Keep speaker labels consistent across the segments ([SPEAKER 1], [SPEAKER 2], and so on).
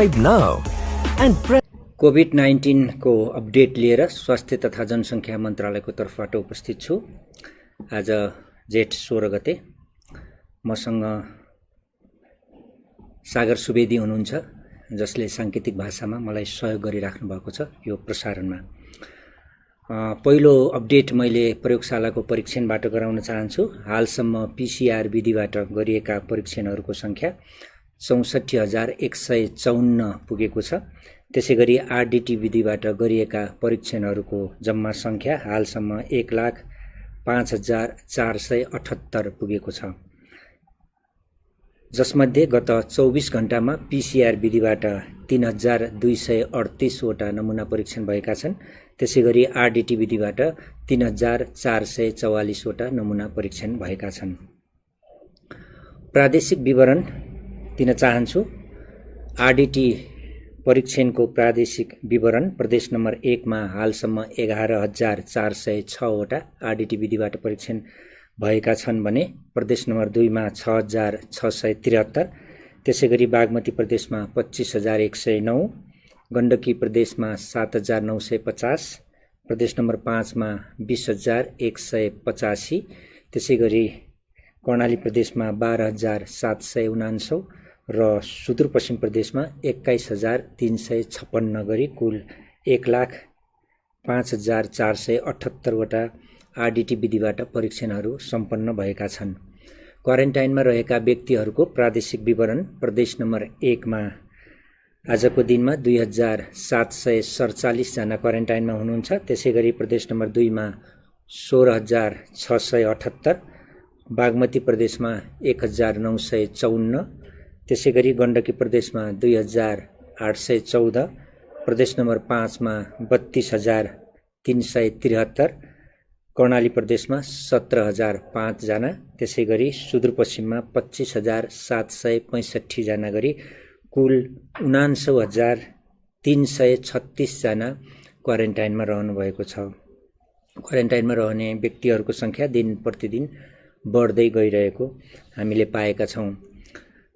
[SPEAKER 1] Subscribe now and press
[SPEAKER 2] COVID-19 को update लिएर स्वास्थ्य तथा जनसङ्ख्या मन्त्रालयको तर्फबाट उपस्थित छु। आज जेठ 16 गते मसँग सागर सुवेदी हुनुहुन्छ, जसले सांकेतिक भाषामा मलाई सहयोग गरिराख्नु भएको छ यो प्रसारणमा। पहिलो अपडेट मैले प्रयोगशालाको परीक्षणबाट गराउन चाहन्छु। हालसम्म पीसीआर विधिबाट गरिएका परीक्षणहरूको संख्या 64,154 पुगेको छ। त्यसैगरी आरडीटी विधिबाट गरिएका परीक्षणहरूको जम्मा संख्या हालसम्म 1,05,478 पुगेको छ, जसमध्ये गत 24 घण्टामा पीसीआर विधिबाट 3,238 वटा नमुना परीक्षण भएका छन्। त्यसैगरी आरडीटी विधिबाट 3,444 वटा नमुना परीक्षण भएका छन्। प्रादेशिक विवरण दिन चाहन्छु। आरडीटी परीक्षणको प्रादेशिक विवरण प्रदेश नम्बर 1 मा हालसम्म 11,406 वटा आरडीटी विधिबाट परीक्षण भएका छन् भने प्रदेश नम्बर 2 मा 6,673, त्यसैगरी बागमती प्रदेशमा 25,109, गण्डकी प्रदेशमा 7,950, प्रदेश नम्बर 5 मा 20,185, त्यसैगरी कर्णाली प्रदेशमा 12,749 र सुदूरपश्चिम प्रदेशमा 21,356 गरी कुल 1,05,478 वटा आरडीटी विधिबाट परीक्षणहरू सम्पन्न भएका छन्। क्वारेन्टाइनमा रहेका व्यक्तिहरूको प्रादेशिक विवरण प्रदेश नम्बर 1 मा आजको दिनमा 2,747 जना क्वारेन्टाइनमा हुनुहुन्छ। त्यसैगरी प्रदेश नम्बर 2 मा 16,678, बागमती प्रदेशमा 1,954, त्यसैगरी गण्डकी प्रदेशमा 2,814, प्रदेश नम्बर 5 मा 32,373, कर्णाली प्रदेशमा 17,005 जना, त्यसैगरी सुदूरपश्चिममा 25,765 जना गरी कुल 79,336 जना क्वारेन्टाइनमा रहनु भएको छ। क्वारेन्टाइनमा रहने व्यक्तिहरूको संख्या दिन प्रतिदिन बढ्दै गइरहेको हामीले पाएका छौं।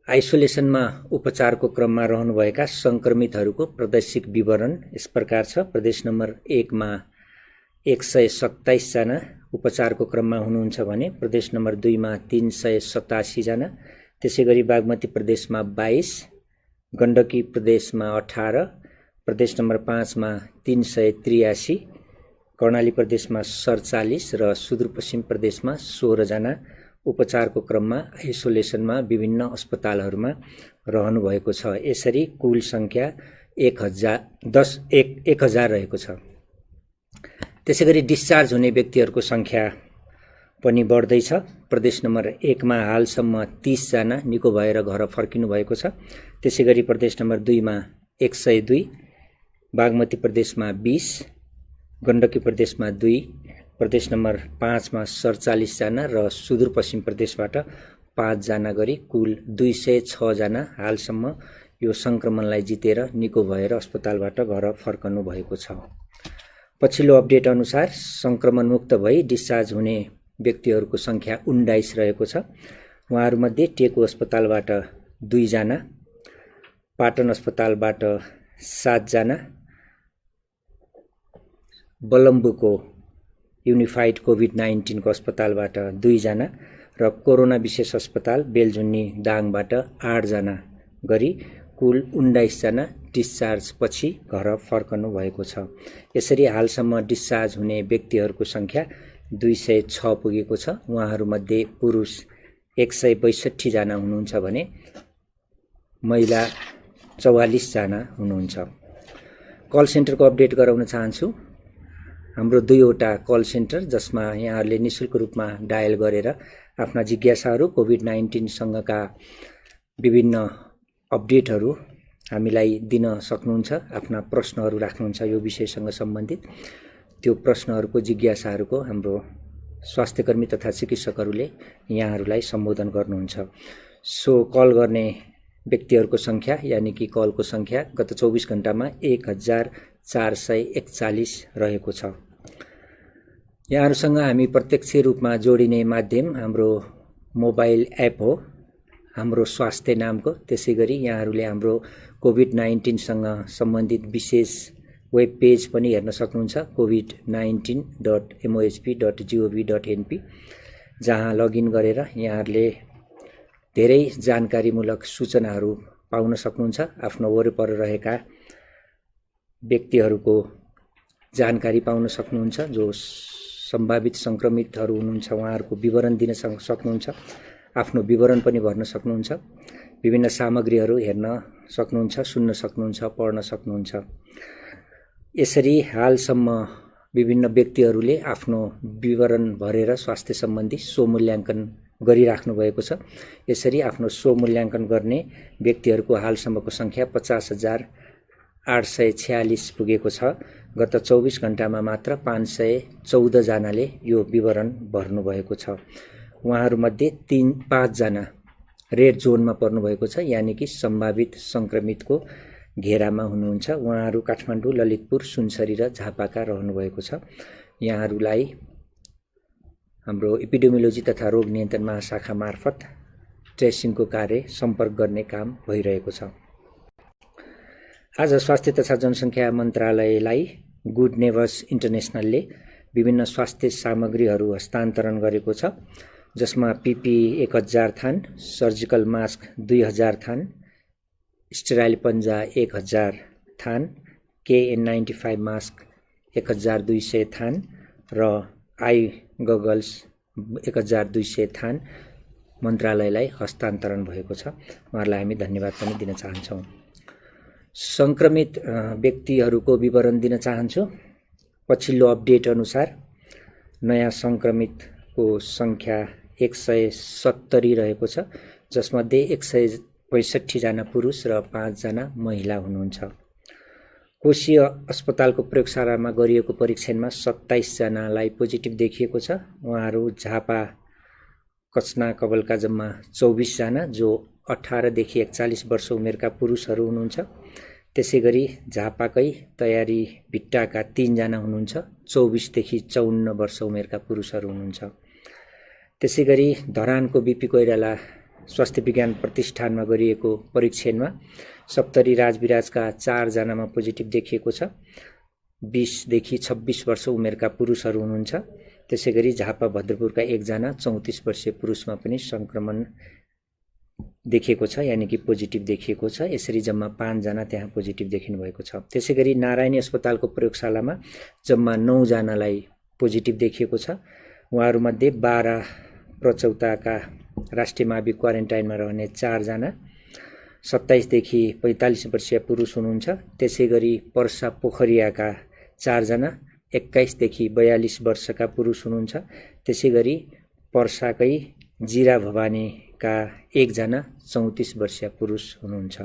[SPEAKER 2] आइसोलेसनमा उपचारको क्रममा रहनुभएका संक्रमितहरूको प्रादेशिक विवरण यस प्रकार छ। प्रदेश नम्बर 1 मा 127 जना उपचारको क्रममा हुनुहुन्छ भने प्रदेश नम्बर 2 मा 387 जना, त्यसैगरी बागमती प्रदेशमा 22, गण्डकी प्रदेशमा 18, प्रदेश नम्बर 5 मा 383, कर्णाली प्रदेशमा 47 र सुदूरपश्चिम प्रदेशमा 16 जना उपचारको क्रममा आइसोलेसनमा विभिन्न अस्पतालहरूमा रहनु भएको छ। यसरी कुल संख्या 1,000 रहेको छ। त्यसैगरी डिस्चार्ज हुने व्यक्तिहरूको संख्या पनि बढ्दैछ। प्रदेश नम्बर 1 मा हालसम्म 30 जना निको भएर घर फर्किनु भएको छ। त्यसैगरी प्रदेश नम्बर 2 मा 102, बागमती प्रदेशमा 20, गण्डकी प्रदेशमा 2, प्रदेश नम्बर 5 मा 47 जना र सुदूरपश्चिम प्रदेशबाट 5 जना गरी कुल 206 जना हालसम्म यो संक्रमणलाई जितेर निको भएर अस्पतालबाट घर फर्कनु भएको छ। पछिल्लो अपडेट अनुसार संक्रमण मुक्त भई डिस्चार्ज हुने व्यक्तिहरूको संख्या 19 रहेको छ। उहाँहरूमध्ये टेकु अस्पतालबाट 2 जना, पाटन अस्पतालबाट 7 जना, बलम्बुको युनिफाइड कोभिड-19 को अस्पतालबाट 2 जना र कोरोना विशेष अस्पताल बेलझुन्नी दाङबाट 8 जना गरी कुल 19 जना डिस्चार्ज पछि घर फर्कनु भएको छ। यसरी हालसम्म डिस्चार्ज हुने व्यक्तिहरूको संख्या 206 पुगेको छ। उहाँहरूमध्ये पुरुष 162 जना हुनुहुन्छ भने महिला 44 जना हुनुहुन्छ। कल सेन्टरको अपडेट गराउन चाहन्छु। हाम्रो 2 वटा कल सेन्टर जसमा यहाँहरूले निशुल्क रूपमा डायल गरेर आफ्ना जिज्ञासाहरू कोभिड-19 सँगका विभिन्न अपडेटहरू हामीलाई दिन सक्नुहुन्छ। आफ्ना प्रश्नहरू राख्नुहुन्छ यो विषयसँग सम्बन्धित। त्यो प्रश्नहरूको जिज्ञासाहरूको हाम्रो स्वास्थ्यकर्मी तथा चिकित्सकहरूले यहाँहरूलाई सम्बोधन गर्नुहुन्छ। सो कल गर्ने व्यक्तिहरूको संख्या यानि कि कलको संख्या गत 24 घण्टामा 1,441 रहेको छ। यहाँहरूसँग हामी प्रत्यक्ष रूपमा जोडिने माध्यम हाम्रो मोबाइल एप हो। हाम्रो स्वास्थ्य नामको। त्यसैगरी यहाँहरूले हाम्रो कोभिड-19 सँग सम्बन्धित विशेष वेब पेज पनि हेर्न सक्नुहुन्छ covid19.mohp.gov.np, जहाँ लगइन गरेर यहाँहरूले धेरै जानकारीमूलक सूचनाहरू पाउन सक्नुहुन्छ। आफ्नो वरपर रहेका व्यक्तिहरूको जानकारी पाउन सक्नुहुन्छ। जो सम्भावित संक्रमितहरू हुनुहुन्छ उहाँहरूको विवरण दिन सक्नुहुन्छ। आफ्नो विवरण पनि भर्न सक्नुहुन्छ। विभिन्न सामग्रीहरू हेर्न सक्नुहुन्छ, सुन्न सक्नुहुन्छ, पढ्न सक्नुहुन्छ। यसरी हालसम्म विभिन्न व्यक्तिहरूले आफ्नो विवरण भरेर स्वास्थ्य सम्बन्धी स्वमूल्याङ्कन गरिराख्नु भएको छ। यसरी आफ्नो स्वमूल्याङ्कन गर्ने व्यक्तिहरूको हालसम्मको संख्या 50,846 पुगेको छ। गत 24 घण्टामा मात्र 514 जनाले यो विवरण भर्नुभएको छ। उहाँहरूमध्ये 5 जना रेड जोनमा पर्नुभएको छ, यानि कि सम्भावित संक्रमितको घेरामा हुनुहुन्छ। उहाँहरू काठमाडौँ, ललितपुर, सुनसरी र झापाका रहनुभएको छ। यहाँहरूलाई हाम्रो एपिडेमियोलोजी तथा रोग नियन्त्रण महाशाखा मार्फत ट्रेसिङको कार्य सम्पर्क गर्ने काम भइरहेको छ। आज स्वास्थ्य तथा जनसङ्ख्या मन्त्रालयलाई गुड नेबर्स इन्टरनेसनलले विभिन्न स्वास्थ्य सामग्रीहरू हस्तान्तरण गरेको छ, जसमा पिपी 1000 थान, सर्जिकल मास्क 2000 थान, स्टेराइल पन्जा 1000 थान, KN95 मास्क 1200 थान र आई गगल्स 1200 थान मन्त्रालयलाई हस्तान्तरण भएको छ। उहाँहरूलाई हामी धन्यवाद पनि दिन चाहन्छौँ। संक्रमित व्यक्तिहरूको विवरण दिन चाहन्छु। पछिल्लो अपडेट अनुसार नयाँ संक्रमितको संख्या 170 रहेको छ, जसमध्ये 165 जना पुरुष र 5 जना महिला हुनुहुन्छ। कोशीय अस्पतालको प्रयोगशालामा गरिएको परीक्षणमा 27 जनालाई पोजिटिभ देखिएको छ। उहाँहरू झापा कचना कवलका जम्मा 24 जना, जो 18 देखि 41 वर्ष उमेरका पुरुषहरू हुनुहुन्छ। त्यसैगरी झापाकै तयारी भिट्टाका 3 जना हुनुहुन्छ, 24 देखि 54 वर्ष उमेरका पुरुषहरू हुनुहुन्छ। त्यसैगरी धरानको बीपी कोइराला स्वास्थ्य विज्ञान प्रतिष्ठानमा गरिएको परीक्षणमा सप्तरी राजविराजका 4 जनामा पोजिटिभ देखिएको छ। 20 देखि 26 वर्ष उमेरका पुरुषहरू हुनुहुन्छ। त्यसैगरी झापा भद्रपुरका 1 जना 34 वर्षीय पुरुषमा पनि संक्रमण देखिएको छ, यानि कि पोजिटिभ देखिएको छ। यसरी जम्मा 5 जना त्यहाँ पोजिटिभ देखिनु भएको छ। त्यसैगरी नारायणी अस्पतालको प्रयोगशालामा जम्मा 9 जनालाई पोजिटिभ देखिएको छ। उहाँहरूमध्ये 12 प्रचौताका राष्ट्रिय मावि क्वारेन्टाइनमा रहने 4 जना, 27 देखि 45 वर्षीय पुरुष हुनुहुन्छ। त्यसैगरी पर्सा पोखरियाका 4 जना, 21 देखि 42 वर्षका पुरुष हुनुहुन्छ। त्यसैगरी पर्साकै जिरा भवानीका 1 जना 34 वर्षीय पुरुष हुनुहुन्छ।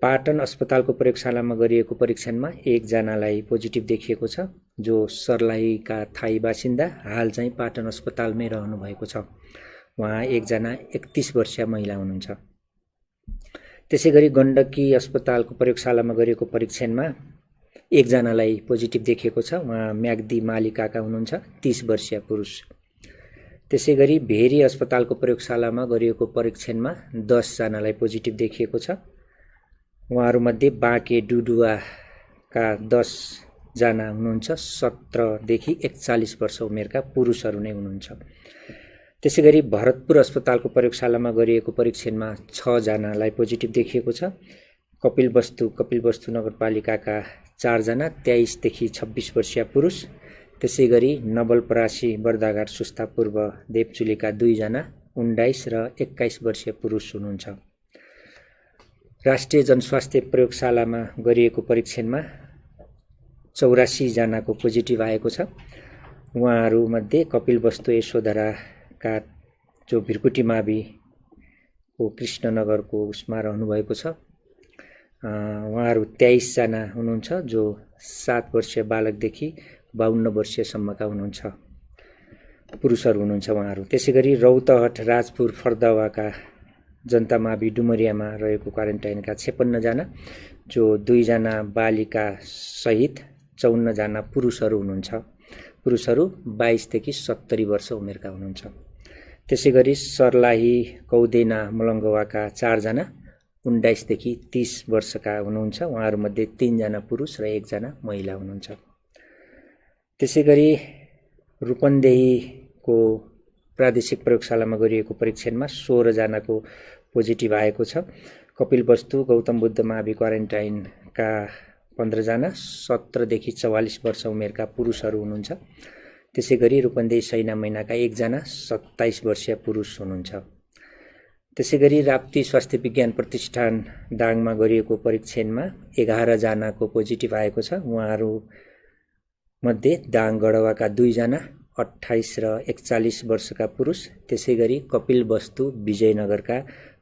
[SPEAKER 2] पाटन अस्पतालको प्रयोगशालामा गरिएको परीक्षणमा 1 जनालाई पोजिटिभ देखिएको छ, जो सर्लाहीका थाई बासिन्दा हाल चाहिँ पाटन अस्पतालमै रहनु भएको छ। उहाँ 1 जना 31 वर्षीय महिला हुनुहुन्छ। त्यसैगरी गण्डकी अस्पतालको प्रयोगशालामा गरिएको परीक्षणमा 1 जनालाई पोजिटिभ देखिएको छ। उहाँ म्याग्दी मालिकाका हुनुहुन्छ, 30 वर्षीय पुरुष। त्यसैगरी भेरी अस्पतालको प्रयोगशालामा गरिएको परीक्षणमा 10 जनालाई पोजिटिभ देखिएको छ। उहाँहरूमध्ये बाँके डुडुवाका 10 जना हुनुहुन्छ, 17 देखि 41 वर्ष उमेरका पुरुषहरू नै हुनुहुन्छ। त्यसैगरी भरतपुर अस्पतालको प्रयोगशालामा गरिएको परीक्षणमा 6 जनालाई पोजिटिभ देखिएको छ। कपिलवस्तु नगरपालिकाका 4 जना 23 देखि 26 वर्षीय पुरुष। त्यसैगरी नवलपरासी बर्दाघाट सुस्ता पूर्व देवचुलीका 2 जना 19 र 21 वर्षीय पुरुष हुनुहुन्छ। राष्ट्रिय जनस्वास्थ्य प्रयोगशालामा गरिएको परीक्षणमा 84 जनाको पोजिटिभ आएको छ। उहाँहरूमध्ये कपिलवस्तु यशोधराका जो भिरकुटी माविको कृष्णनगरको उसमा रहनुभएको छ, उहाँहरू 23 जना हुनुहुन्छ, जो 7 वर्षीय बालकदेखि 52 वर्षीयसम्मका हुनुहुन्छ, पुरुषहरू हुनुहुन्छ उहाँहरू। त्यसैगरी रौतहट राजपुर फर्दावाका जनता मावि डुमरियामा रहेको क्वारेन्टाइनका 56 जना, जो 2 जना बालिका सहित 54 जना पुरुषहरू हुनुहुन्छ। पुरुषहरू 22 देखि 70 वर्ष उमेरका हुनुहुन्छ। त्यसैगरी सर्लाही कौदेना मलङ्गवाका 4 जना 19 देखि 30 वर्षका हुनुहुन्छ। उहाँहरूमध्ये 3 जना पुरुष र 1 जना महिला हुनुहुन्छ। त्यसैगरी रूपन्देहीको प्रादेशिक प्रयोगशालामा गरिएको परीक्षणमा 16 जनाको पोजिटिभ आएको छ। कपिलवस्तु गौतम बुद्ध मावि क्वारेन्टाइनका 15 जना 17 देखि 44 वर्ष उमेरका पुरुषहरू हुनुहुन्छ। त्यसैगरी रूपन्देही सैना महिनाका 1 जना 27 वर्षीय पुरुष हुनुहुन्छ। त्यसैगरी राप्ती स्वास्थ्य विज्ञान प्रतिष्ठान दाङमा गरिएको परीक्षणमा 11 जनाको पोजिटिभ आएको छ। उहाँहरू मध्ये दाङ गढवाका 2 जना 28 र 41 वर्षका पुरुष, त्यसैगरी कपिलवस्तु विजयनगरका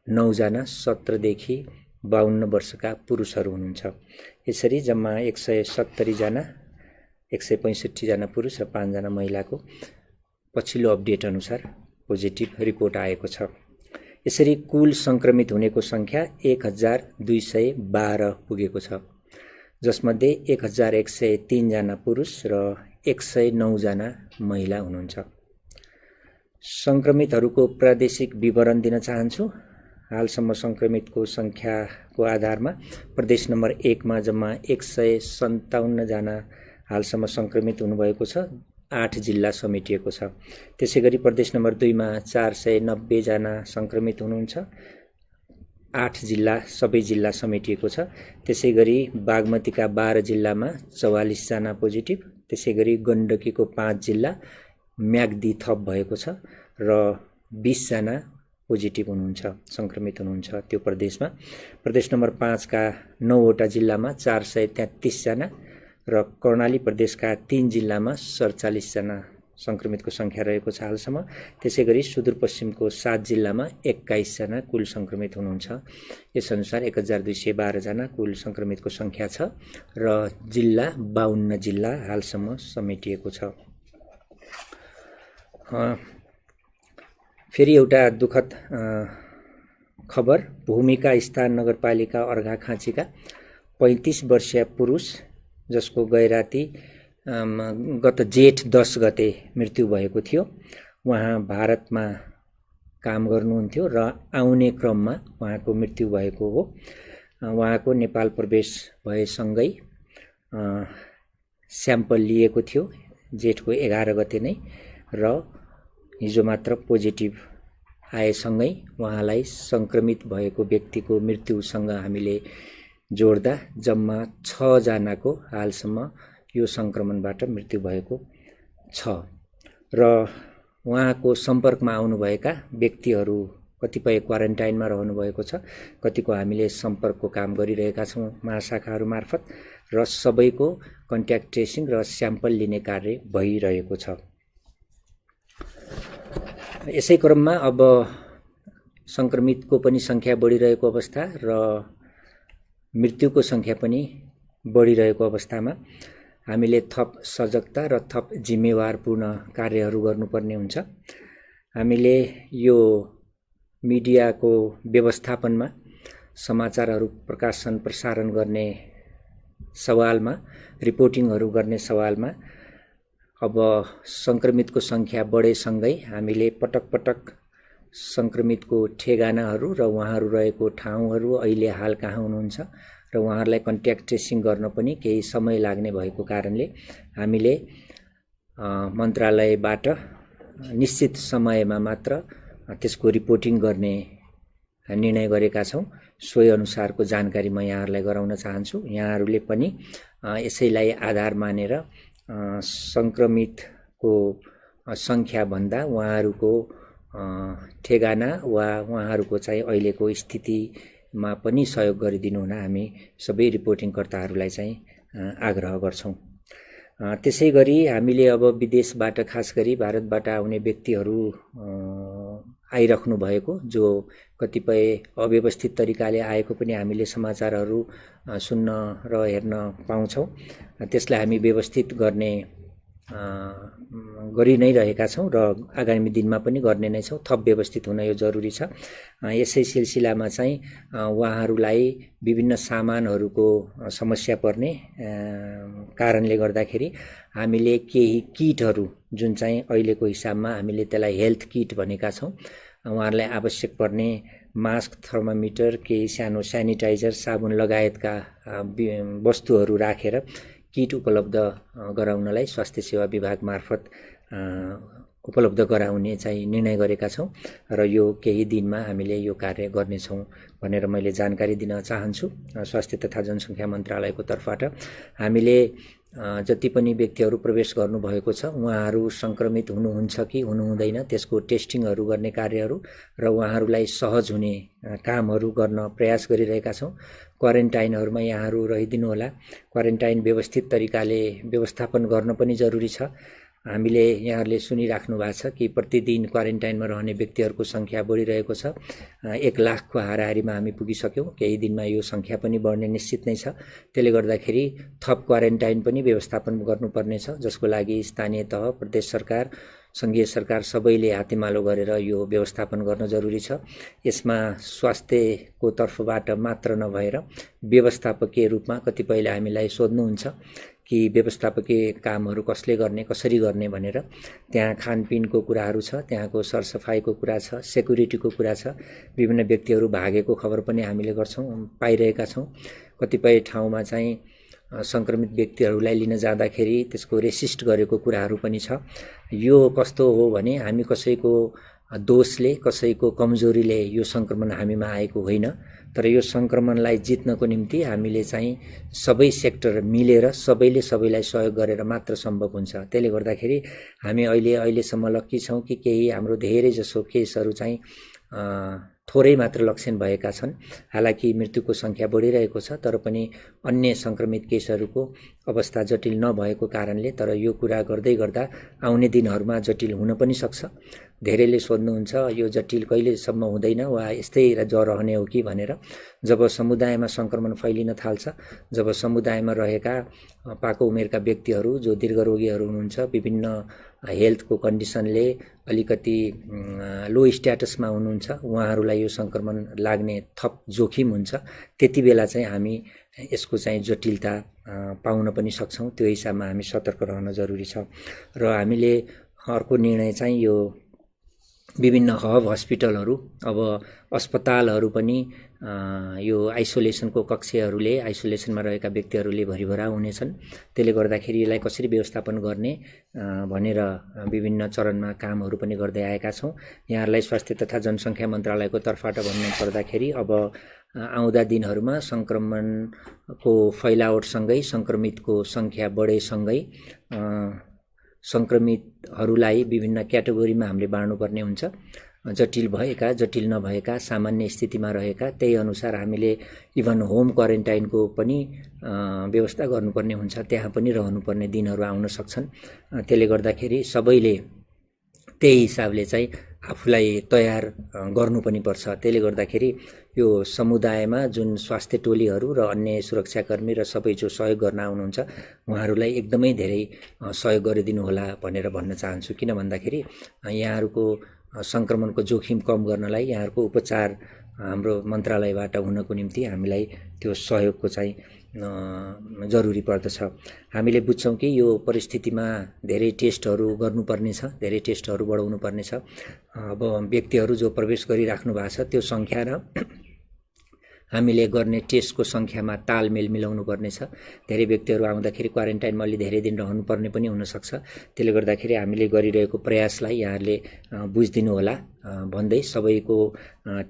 [SPEAKER 2] 9 जना 17 देखि 52 वर्षका पुरुषहरू हुनुहुन्छ। यसरी जम्मा 170 जना 165 जना पुरुष र 5 जना महिलाको पछिल्लो अपडेट अनुसार पोजिटिभ रिपोर्ट आएको छ। यसरी कुल संक्रमित हुनेको संख्या 1212 पुगेको छ, जसमध्ये 1103 जना पुरुष र 109 जना महिला हुनुहुन्छ। संक्रमितहरूको प्रादेशिक विवरण दिन चाहन्छु। हालसम्म संक्रमितको संख्याको आधारमा प्रदेश नम्बर 1 मा जम्मा 157 जना हालसम्म संक्रमित हुनुभएको छ। 8 जिल्ला समेटिएको छ। त्यसैगरी प्रदेश नम्बर 2 मा 490 जना संक्रमित हुनुहुन्छ। 8 जिल्ला सबै जिल्ला समेटिएको छ। त्यसैगरी बागमतीका 12 जिल्लामा 44 जना पोजिटिभ, त्यसैगरी गण्डकीको 5 जिल्ला म्याग्दी थप भएको छ र 20 जना पोजिटिभ हुनुहुन्छ, संक्रमित हुनुहुन्छ त्यो प्रदेशमा। प्रदेश नम्बर 5 का 9 वटा जिल्लामा 433 जना र कर्णाली प्रदेशका 3 जिल्लामा 47 जना संक्रमितको संख्या रहेको छ हालसम्म। त्यसैगरी सुदूरपश्चिमको 7 जिल्लामा 21 जना कुल संक्रमित हुनुहुन्छ। यसअनुसार 1212 जना कुल संक्रमितको संख्या छ र जिल्ला 52 जिल्ला हालसम्म समेटिएको छ। फेरि एउटा दुःखद खबर, भूमिका स्थान नगरपालिका अर्घाखाँचीका 35 वर्षीय पुरुष जसको गैराती गत जेठ 10 गते मृत्यु भएको थियो। उहाँ भारतमा काम गर्नुहुन्थ्यो र आउने क्रममा उहाँको मृत्यु भएको हो। उहाँको नेपाल प्रवेश भएसँगै स्याम्पल लिएको थियो जेठको 11 गते नै र हिजो मात्र पोजिटिभ आएसँगै उहाँलाई संक्रमित भएको व्यक्तिको मृत्युसँग हामीले जोड्दा जम्मा 6 जनाको हालसम्म यो संक्रमणबाट मृत्यु भएको छ र उहाँको सम्पर्कमा आउनुभएका व्यक्तिहरू कतिपय क्वारेन्टाइनमा रहनुभएको छ, कतिको हामीले सम्पर्कको काम गरिरहेका छौँ महाशाखाहरू मार्फत र सबैको कन्ट्याक्ट ट्रेसिङ र स्याम्पल लिने कार्य भइरहेको छ। यसै क्रममा अब संक्रमितको पनि संख्या बढिरहेको अवस्था र मृत्युको संख्या पनि बढिरहेको अवस्थामा हामीले थप सजगता र थप जिम्मेवारपूर्ण कार्यहरू गर्नुपर्ने हुन्छ। हामीले यो मिडियाको व्यवस्थापनमा समाचारहरू प्रकाशन प्रसारण गर्ने सवालमा, रिपोर्टिङहरू गर्ने सवालमा अब संक्रमितको संख्या बढेसँगै हामीले पटक पटक संक्रमितको ठेगानाहरू र उहाँहरू रहेको ठाउँहरू अहिले हाल कहाँ हुनुहुन्छ र उहाँहरूलाई कन्ट्याक्ट ट्रेसिङ गर्न पनि केही समय लाग्ने भएको कारणले हामीले मन्त्रालयबाट निश्चित समयमा मात्र त्यसको रिपोर्टिङ गर्ने निर्णय गरेका छौँ। सोही अनुसारको जानकारी म यहाँहरूलाई गराउन चाहन्छु। यहाँहरूले पनि यसैलाई आधार मानेर संक्रमितको संख्याभन्दा उहाँहरूको ठेगाना वा उहाँहरूको चाहिँ अहिलेको स्थितिमा पनि सहयोग गरिदिनु हुन हामी सबै रिपोर्टिङकर्ताहरूलाई चाहिँ आग्रह गर्छौँ। त्यसै गरी हामीले अब विदेशबाट खास गरी भारतबाट आउने व्यक्तिहरू आइराख्नु भएको जो कतिपय अव्यवस्थित तरिकाले आएको पनि हामीले समाचारहरू सुन्न र हेर्न पाउँछौँ। त्यसलाई हामी व्यवस्थित गर्ने गरि नै रहेका छौँ र आगामी दिनमा पनि गर्ने नै छौँ। थप व्यवस्थित हुन यो जरुरी छ। यसै सिलसिलामा चाहिँ उहाँहरूलाई विभिन्न सामानहरूको समस्या पर्ने कारणले गर्दाखेरि हामीले केही किटहरू जुन चाहिँ अहिलेको हिसाबमा हामीले त्यसलाई हेल्थ किट भनेका छौँ, उहाँहरूलाई आवश्यक पर्ने मास्क, थर्मोमिटर, केही सानो सेनिटाइजर, साबुन लगायतका वस्तुहरू राखेर किट उपलब्ध गराउनलाई स्वास्थ्य सेवा विभाग मार्फत उपलब्ध गराउने चाहिँ निर्णय गरेका छौँ र यो केही दिनमा हामीले यो कार्य गर्नेछौँ भनेर मैले जानकारी दिन चाहन्छु। स्वास्थ्य तथा जनसङ्ख्या मन्त्रालयको तर्फबाट हामीले जति पनि व्यक्तिहरू प्रवेश गर्नुभएको छ उहाँहरू सङ्क्रमित हुनुहुन्छ कि हुनुहुँदैन त्यसको टेस्टिङहरू गर्ने कार्यहरू र उहाँहरूलाई सहज हुने कामहरू गर्न प्रयास गरिरहेका छौँ। क्वारेन्टाइनहरूमा यहाँहरू रहिदिनु होला। क्वारेन्टाइन व्यवस्थित तरिकाले व्यवस्थापन गर्न पनि जरुरी छ। हामीले यहाँहरूले सुनिराख्नु भएको छ कि प्रतिदिन क्वारेन्टाइनमा रहने व्यक्तिहरूको सङ्ख्या बढिरहेको छ। 1 लाखको हाराहारीमा हामी पुगिसक्यौँ। केही दिनमा यो सङ्ख्या पनि बढ्ने निश्चित नै छ। त्यसले गर्दाखेरि थप क्वारेन्टाइन पनि व्यवस्थापन गर्नुपर्नेछ, जसको लागि स्थानीय तह, प्रदेश सरकार, सङ्घीय सरकार सबैले हातेमालो गरेर यो व्यवस्थापन गर्न जरुरी छ। यसमा स्वास्थ्यको तर्फबाट मात्र नभएर व्यवस्थापकीय रूपमा कतिपयले हामीलाई सोध्नुहुन्छ कि व्यवस्थापकीय कामहरू कसले गर्ने, कसरी गर्ने भनेर। त्यहाँ खानपिनको कुराहरू छ, त्यहाँको सरसफाइको कुरा छ, सेक्युरिटीको कुरा छ। विभिन्न व्यक्तिहरू भागेको खबर पनि हामीले पाइरहेका छौँ। कतिपय ठाउँमा चाहिँ सङ्क्रमित व्यक्तिहरूलाई लिन जाँदाखेरि त्यसको रेसिस्ट गरेको कुराहरू पनि छ। यो कस्तो हो भने हामी कसैको दोषले, कसैको कमजोरीले यो सङ्क्रमण हामीमा आएको होइन, तर यो सङ्क्रमणलाई जित्नको निम्ति हामीले चाहिँ सबै सेक्टर मिलेर सबैले सबैलाई सहयोग गरेर मात्र सम्भव हुन्छ। त्यसले गर्दाखेरि हामी अहिलेसम्म लक्की छौँ कि केही हाम्रो धेरै जसो केसहरू चाहिँ थोरै मात्र लक्षण भएका छन्। हालाकि मृत्युको सङ्ख्या बढिरहेको छ, तर पनि अन्य सङ्क्रमित केसहरूको अवस्था जटिल नभएको कारणले, तर यो कुरा गर्दै गर्दा आउने दिनहरूमा जटिल हुन पनि सक्छ। धेरैले सोध्नुहुन्छ यो जटिल कहिलेसम्म हुँदैन वा यस्तै रहने हो कि भनेर। जब समुदायमा सङ्क्रमण फैलिन थाल्छ, जब समुदायमा रहेका पाको उमेरका व्यक्तिहरू जो दीर्घरोगीहरू हुनुहुन्छ, विभिन्न हेल्थको कन्डिसनले अलिकति लो स्ट्याटसमा हुनुहुन्छ, उहाँहरूलाई यो सङ्क्रमण लाग्ने थप जोखिम हुन्छ। त्यति बेला चाहिँ हामी यसको चाहिँ जटिलता पाउन पनि सक्छौँ। त्यो हिसाबमा हामी सतर्क रहन जरुरी छ। र हामीले अर्को निर्णय चाहिँ यो विभिन्न हब हस्पिटलहरू, अब अस्पतालहरू पनि यो आइसोलेसनको कक्षहरूले, आइसोलेसनमा रहेका व्यक्तिहरूले भरिभरा हुनेछन्। त्यसले गर्दाखेरि यसलाई कसरी व्यवस्थापन गर्ने भनेर विभिन्न चरणमा कामहरू पनि गर्दै आएका छौँ। यहाँहरूलाई स्वास्थ्य तथा जनसङ्ख्या मन्त्रालयको तर्फबाट भन्नु पर्दाखेरि अब आउँदा दिनहरूमा सङ्क्रमणको फैलावटसँगै सङ्क्रमितको सङ्ख्या बढेसँगै सङ्क्रमितहरूलाई विभिन्न क्याटेगोरीमा हामीले बाँड्नुपर्ने हुन्छ। जटिल भएका, जटिल नभएका, सामान्य स्थितिमा रहेका, त्यही अनुसार हामीले इभन होम क्वारेन्टाइनको पनि व्यवस्था गर्नुपर्ने हुन्छ। त्यहाँ पनि रहनुपर्ने दिनहरू आउन सक्छन्। त्यसले गर्दाखेरि सबैले त्यही हिसाबले चाहिँ आफूलाई तयार गर्नु पनि पर्छ। त्यसले गर्दाखेरि यो समुदायमा जुन स्वास्थ्य टोलीहरू र अन्य सुरक्षाकर्मी र सबै जो सहयोग गर्न आउनुहुन्छ उहाँहरूलाई एकदमै धेरै सहयोग गरिदिनु होला भनेर भन्न चाहन्छु। किन भन्दाखेरि यहाँहरूको सङ्क्रमणको जोखिम कम गर्नलाई यहाँहरूको उपचार हाम्रो मन्त्रालयबाट हुनको निम्ति हामीलाई त्यो सहयोगको चाहिँ जरुरी पर्दछ। हामीले बुझ्छौँ कि यो परिस्थितिमा धेरै टेस्टहरू गर्नुपर्ने छ, धेरै टेस्टहरू बढाउनु पर्ने छ। अब व्यक्तिहरू जो प्रवेश गरिराख्नु भएको छ त्यो सङ्ख्या र हामीले गर्ने टेस्टको सङ्ख्यामा तालमेल मिलाउनु पर्नेछ। धेरै व्यक्तिहरू आउँदाखेरि क्वारेन्टाइनमा अलि धेरै दिन रहनुपर्ने पनि हुनसक्छ। त्यसले गर्दाखेरि हामीले गरिरहेको प्रयासलाई यहाँहरूले बुझिदिनु होला भन्दै सबैको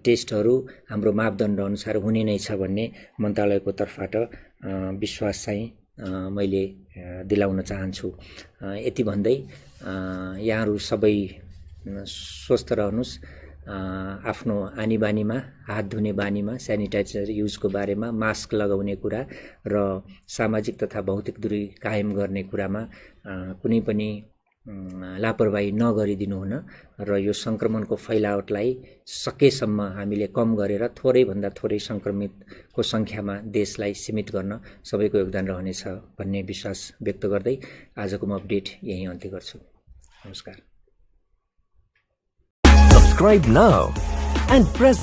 [SPEAKER 2] टेस्टहरू हाम्रो मापदण्ड अनुसार हुने नै छ भन्ने मन्त्रालयको तर्फबाट विश्वास चाहिँ मैले दिलाउन चाहन्छु। यति भन्दै यहाँहरू सबै स्वस्थ रहनुहोस्। आफ्नो आनी बानीमा, हात धुने बानीमा, सेनिटाइजर युजको बारेमा, मास्क लगाउने कुरा र सामाजिक तथा भौतिक दूरी कायम गर्ने कुरामा कुनै पनि लापरवाही नगरिदिनु हुन र यो संक्रमणको फैलावटलाई सकेसम्म हामीले कम गरेर थोरैभन्दा थोरै संक्रमितको संख्यामा देशलाई सीमित गर्न सबैको योगदान रहनेछ भन्ने विश्वास व्यक्त गर्दै आजको म अपडेट यही अन्त्य गर्छु। नमस्कार।
[SPEAKER 1] Subscribe now and press